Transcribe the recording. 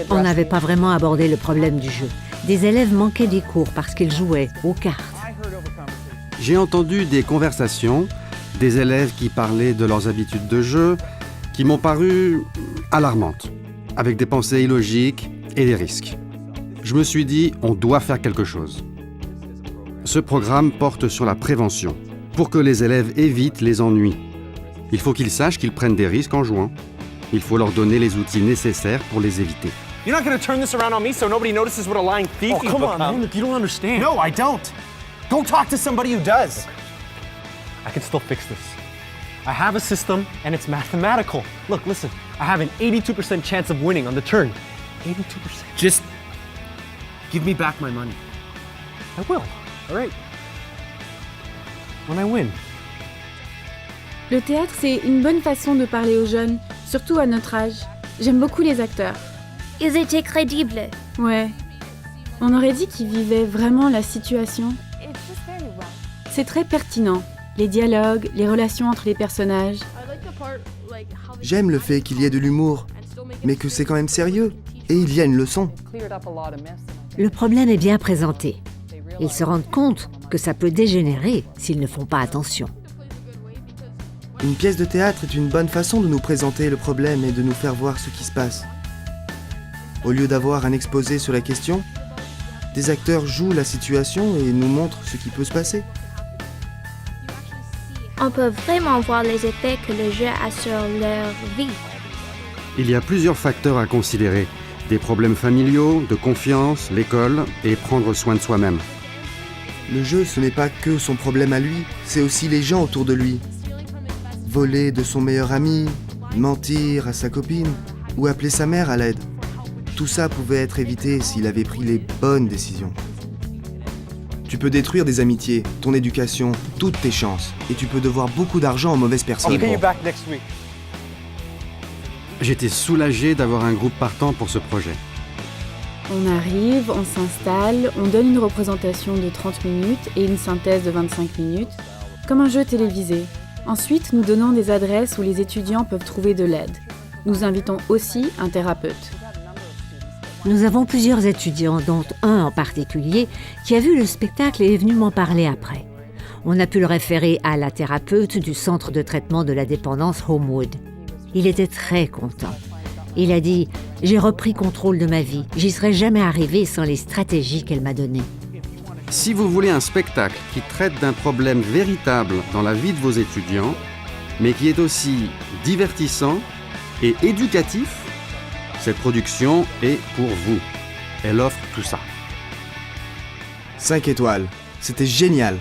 On n'avait pas vraiment abordé le problème du jeu. Des élèves manquaient des cours parce qu'ils jouaient aux cartes. J'ai entendu des conversations, des élèves qui parlaient de leurs habitudes de jeu, qui m'ont paru alarmantes, avec des pensées illogiques et des risques. Je me suis dit, on doit faire quelque chose. Ce programme porte sur la prévention, pour que les élèves évitent les ennuis. Il faut qu'ils sachent qu'ils prennent des risques en jouant. Il faut leur donner les outils nécessaires pour les éviter. You're not gonna turn this around on me so nobody notices what a lying thief you've become. Man, look, you don't understand. No, I don't. Go talk to somebody who does. I can still fix this. I have a system, and it's mathematical. Look, listen, I have an 82% chance of winning on the turn. 82%. Just give me back my money. I will, all right? When I win. Le théâtre, c'est une bonne façon de parler aux jeunes, surtout à notre âge. J'aime beaucoup les acteurs. Ils étaient crédibles. Ouais. On aurait dit qu'ils vivaient vraiment la situation. C'est très pertinent. Les dialogues, les relations entre les personnages. J'aime le fait qu'il y ait de l'humour, mais que c'est quand même sérieux. Et il y a une leçon. Le problème est bien présenté. Ils se rendent compte que ça peut dégénérer s'ils ne font pas attention. Une pièce de théâtre est une bonne façon de nous présenter le problème et de nous faire voir ce qui se passe. Au lieu d'avoir un exposé sur la question, des acteurs jouent la situation et nous montrent ce qui peut se passer. On peut vraiment voir les effets que le jeu a sur leur vie. Il y a plusieurs facteurs à considérer. Des problèmes familiaux, de confiance, l'école et prendre soin de soi-même. Le jeu, ce n'est pas que son problème à lui, c'est aussi les gens autour de lui. Voler de son meilleur ami, mentir à sa copine ou appeler sa mère à l'aide. Tout ça pouvait être évité s'il avait pris les bonnes décisions. Tu peux détruire des amitiés, ton éducation, toutes tes chances, et tu peux devoir beaucoup d'argent aux mauvaises personnes. I'll get you back next week. J'étais soulagé d'avoir un groupe partant pour ce projet. On arrive, on s'installe, on donne une représentation de 30 minutes et une synthèse de 25 minutes, comme un jeu télévisé. Ensuite, nous donnons des adresses où les étudiants peuvent trouver de l'aide. Nous invitons aussi un thérapeute. Nous avons plusieurs étudiants, dont un en particulier, qui a vu le spectacle et est venu m'en parler après. On a pu le référer à la thérapeute du centre de traitement de la dépendance Homewood. Il était très content. Il a dit « J'ai repris contrôle de ma vie. J'y serais jamais arrivé sans les stratégies qu'elle m'a données. » Si vous voulez un spectacle qui traite d'un problème véritable dans la vie de vos étudiants, mais qui est aussi divertissant et éducatif, cette production est pour vous. Elle offre tout ça. 5 étoiles, c'était génial.